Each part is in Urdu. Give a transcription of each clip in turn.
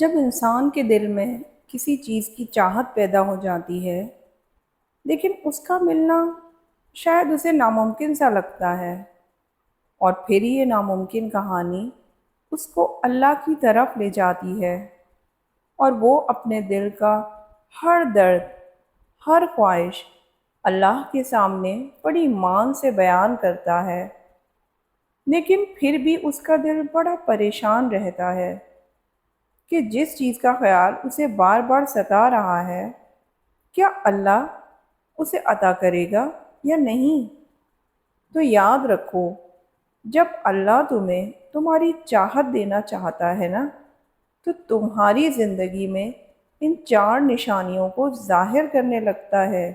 جب انسان کے دل میں کسی چیز کی چاہت پیدا ہو جاتی ہے لیکن اس کا ملنا شاید اسے ناممکن سا لگتا ہے، اور پھر یہ ناممکن کہانی اس کو اللہ کی طرف لے جاتی ہے، اور وہ اپنے دل کا ہر درد، ہر خواہش اللہ کے سامنے بڑی مان سے بیان کرتا ہے۔ لیکن پھر بھی اس کا دل بڑا پریشان رہتا ہے کہ جس چیز کا خیال اسے بار بار ستا رہا ہے، کیا اللہ اسے عطا کرے گا یا نہیں؟ تو یاد رکھو، جب اللہ تمہیں تمہاری چاہت دینا چاہتا ہے نا، تو تمہاری زندگی میں ان چار نشانیوں کو ظاہر کرنے لگتا ہے۔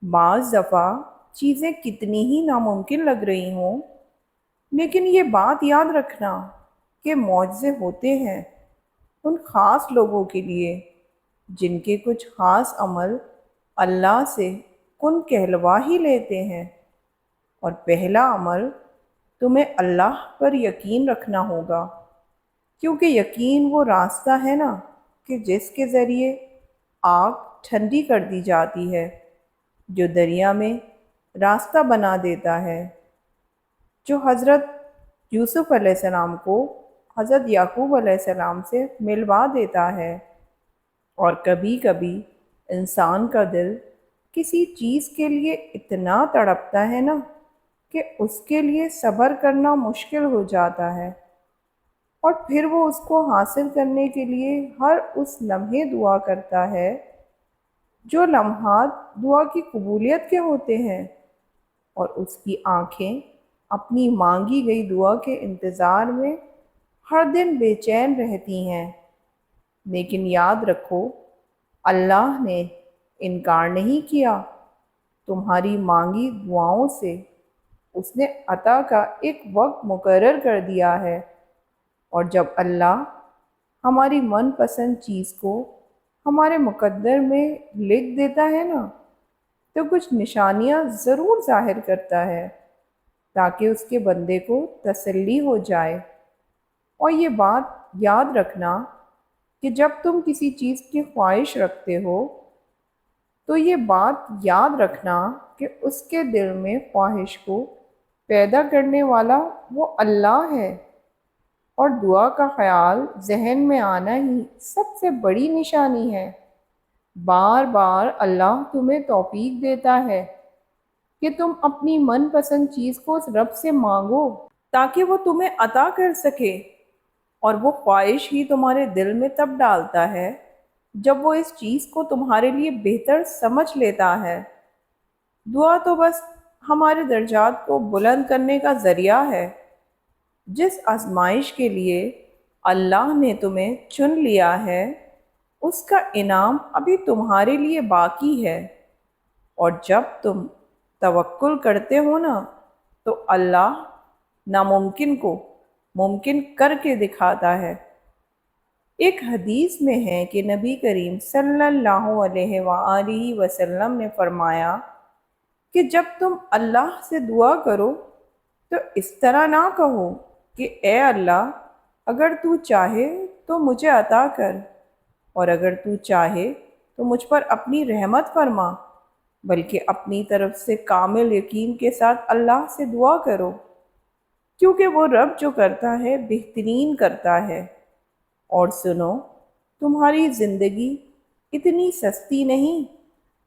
بعض دفعہ چیزیں کتنی ہی ناممکن لگ رہی ہوں، لیکن یہ بات یاد رکھنا کہ معجزے ہوتے ہیں ان خاص لوگوں کے لیے جن کے کچھ خاص عمل اللہ سے کن کہلوا ہی لیتے ہیں۔ اور پہلا عمل، تمہیں اللہ پر یقین رکھنا ہوگا، کیونکہ یقین وہ راستہ ہے نا کہ جس کے ذریعے آگ ٹھنڈی کر دی جاتی ہے، جو دریا میں راستہ بنا دیتا ہے، جو حضرت یوسف علیہ السلام کو حضرت یعقوب علیہ السلام سے ملوا دیتا ہے۔ اور کبھی کبھی انسان کا دل کسی چیز کے لیے اتنا تڑپتا ہے نا کہ اس کے لیے صبر کرنا مشکل ہو جاتا ہے، اور پھر وہ اس کو حاصل کرنے کے لیے ہر اس لمحے دعا کرتا ہے جو لمحات دعا کی قبولیت کے ہوتے ہیں، اور اس کی آنکھیں اپنی مانگی گئی دعا کے انتظار میں ہر دن بے چین رہتی ہیں۔ لیکن یاد رکھو، اللہ نے انکار نہیں کیا تمہاری مانگی دعاؤں سے۔ اس نے عطا کا ایک وقت مقرر کر دیا ہے، اور جب اللہ ہماری من پسند چیز کو ہمارے مقدر میں لکھ دیتا ہے نا، تو کچھ نشانیاں ضرور ظاہر کرتا ہے تاکہ اس کے بندے کو تسلی ہو جائے۔ اور یہ بات یاد رکھنا کہ جب تم کسی چیز کی خواہش رکھتے ہو، تو یہ بات یاد رکھنا کہ اس کے دل میں خواہش کو پیدا کرنے والا وہ اللہ ہے، اور دعا کا خیال ذہن میں آنا ہی سب سے بڑی نشانی ہے۔ بار بار اللہ تمہیں توفیق دیتا ہے کہ تم اپنی من پسند چیز کو اس رب سے مانگو تاکہ وہ تمہیں عطا کر سکے، اور وہ خواہش ہی تمہارے دل میں تب ڈالتا ہے جب وہ اس چیز کو تمہارے لیے بہتر سمجھ لیتا ہے۔ دعا تو بس ہمارے درجات کو بلند کرنے کا ذریعہ ہے۔ جس آزمائش کے لیے اللہ نے تمہیں چن لیا ہے، اس کا انعام ابھی تمہارے لیے باقی ہے، اور جب تم توکل کرتے ہو نا، تو اللہ ناممکن کو ممکن کر کے دکھاتا ہے۔ ایک حدیث میں ہے کہ نبی کریم صلی اللہ علیہ وآلہ وسلم نے فرمایا کہ جب تم اللہ سے دعا کرو تو اس طرح نہ کہو کہ اے اللہ، اگر تو چاہے تو مجھے عطا کر، اور اگر تو چاہے تو مجھ پر اپنی رحمت فرما، بلکہ اپنی طرف سے کامل یقین کے ساتھ اللہ سے دعا کرو، کیونکہ وہ رب جو کرتا ہے بہترین کرتا ہے۔ اور سنو، تمہاری زندگی اتنی سستی نہیں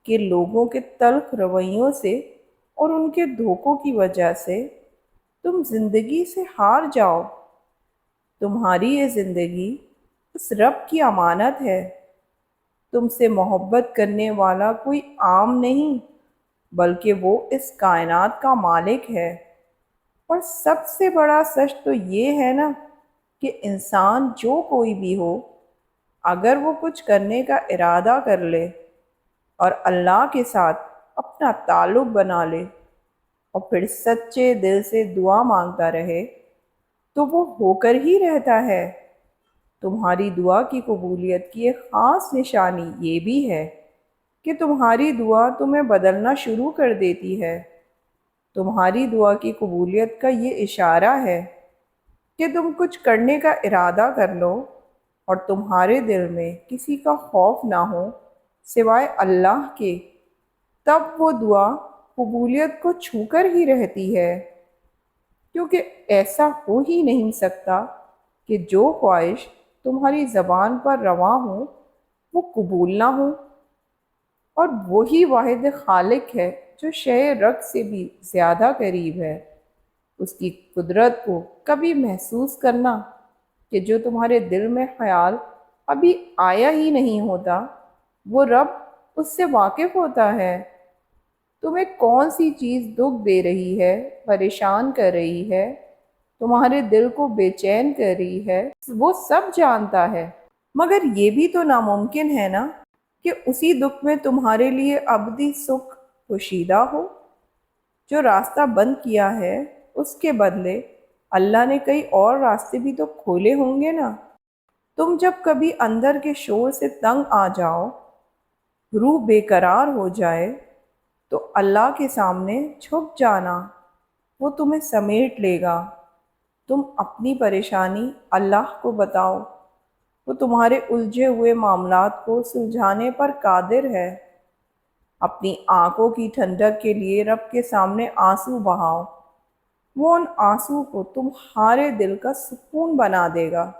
کہ لوگوں کے تلخ رویوں سے اور ان کے دھوکوں کی وجہ سے تم زندگی سے ہار جاؤ۔ تمہاری یہ زندگی اس رب کی امانت ہے۔ تم سے محبت کرنے والا کوئی عام نہیں، بلکہ وہ اس کائنات کا مالک ہے۔ اور سب سے بڑا سچ تو یہ ہے نا کہ انسان جو کوئی بھی ہو، اگر وہ کچھ کرنے کا ارادہ کر لے اور اللہ کے ساتھ اپنا تعلق بنا لے اور پھر سچے دل سے دعا مانگتا رہے، تو وہ ہو کر ہی رہتا ہے۔ تمہاری دعا کی قبولیت کی ایک خاص نشانی یہ بھی ہے کہ تمہاری دعا تمہیں بدلنا شروع کر دیتی ہے۔ تمہاری دعا کی قبولیت کا یہ اشارہ ہے کہ تم کچھ کرنے کا ارادہ کر لو، اور تمہارے دل میں کسی کا خوف نہ ہو سوائے اللہ کے، تب وہ دعا قبولیت کو چھو کر ہی رہتی ہے، کیونکہ ایسا ہو ہی نہیں سکتا کہ جو خواہش تمہاری زبان پر رواں ہو وہ قبول نہ ہو۔ اور وہی واحد خالق ہے جو شے رگ سے بھی زیادہ قریب ہے۔ اس کی قدرت کو کبھی محسوس کرنا کہ جو تمہارے دل میں خیال ابھی آیا ہی نہیں ہوتا، وہ رب اس سے واقف ہوتا ہے۔ تمہیں کون سی چیز دکھ دے رہی ہے، پریشان کر رہی ہے، تمہارے دل کو بے چین کر رہی ہے، وہ سب جانتا ہے۔ مگر یہ بھی تو ناممکن ہے نا کہ اسی دکھ میں تمہارے لیے ابدی سکھ پوشیدہ ہو۔ جو راستہ بند کیا ہے اس کے بدلے اللہ نے کئی اور راستے بھی تو کھولے ہوں گے نا۔ تم جب کبھی اندر کے شور سے تنگ آ جاؤ، روح بے قرار ہو جائے، تو اللہ کے سامنے چھپ جانا، وہ تمہیں سمیٹ لے گا۔ تم اپنی پریشانی اللہ کو بتاؤ، وہ تمہارے الجھے ہوئے معاملات کو سلجھانے پر قادر ہے۔ اپنی آنکھوں کی ٹھنڈک کے لیے رب کے سامنے آنسو بہاؤ، وہ ان آنسو کو تمہارے دل کا سکون بنا دے گا۔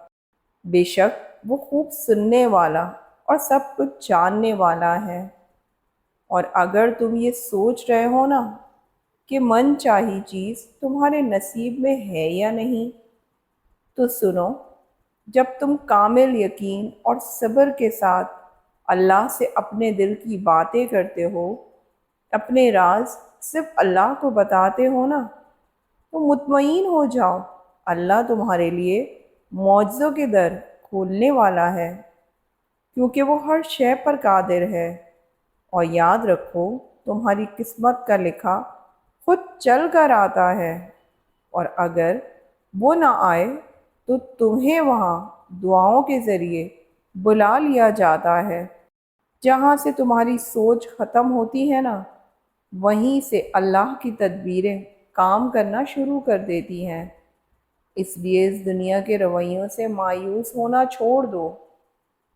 بے شک وہ خوب سننے والا اور سب کچھ جاننے والا ہے۔ اور اگر تم یہ سوچ رہے ہو نا کہ من چاہی چیز تمہارے نصیب میں ہے یا نہیں، تو سنو، جب تم کامل یقین اور صبر کے ساتھ اللہ سے اپنے دل کی باتیں کرتے ہو، اپنے راز صرف اللہ کو بتاتے ہو نا، تو مطمئن ہو جاؤ، اللہ تمہارے لیے معجزوں کے در کھولنے والا ہے، کیونکہ وہ ہر شے پر قادر ہے۔ اور یاد رکھو، تمہاری قسمت کا لکھا خود چل کر آتا ہے، اور اگر وہ نہ آئے تو تمہیں وہاں دعاؤں کے ذریعے بلا لیا جاتا ہے۔ جہاں سے تمہاری سوچ ختم ہوتی ہے نا، وہیں سے اللہ کی تدبیریں کام کرنا شروع کر دیتی ہیں۔ اس لیے اس دنیا کے رویوں سے مایوس ہونا چھوڑ دو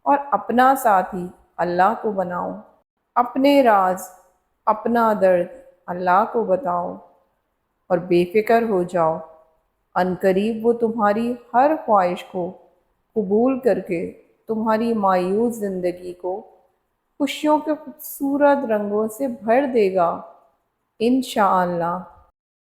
اور اپنا ساتھی اللہ کو بناؤ۔ اپنے راز، اپنا درد اللہ کو بتاؤ اور بے فکر ہو جاؤ، عنقریب وہ تمہاری ہر خواہش کو قبول کر کے تمہاری مایوس زندگی کو خوشیوں کے خوبصورت رنگوں سے بھر دے گا، انشاءاللہ۔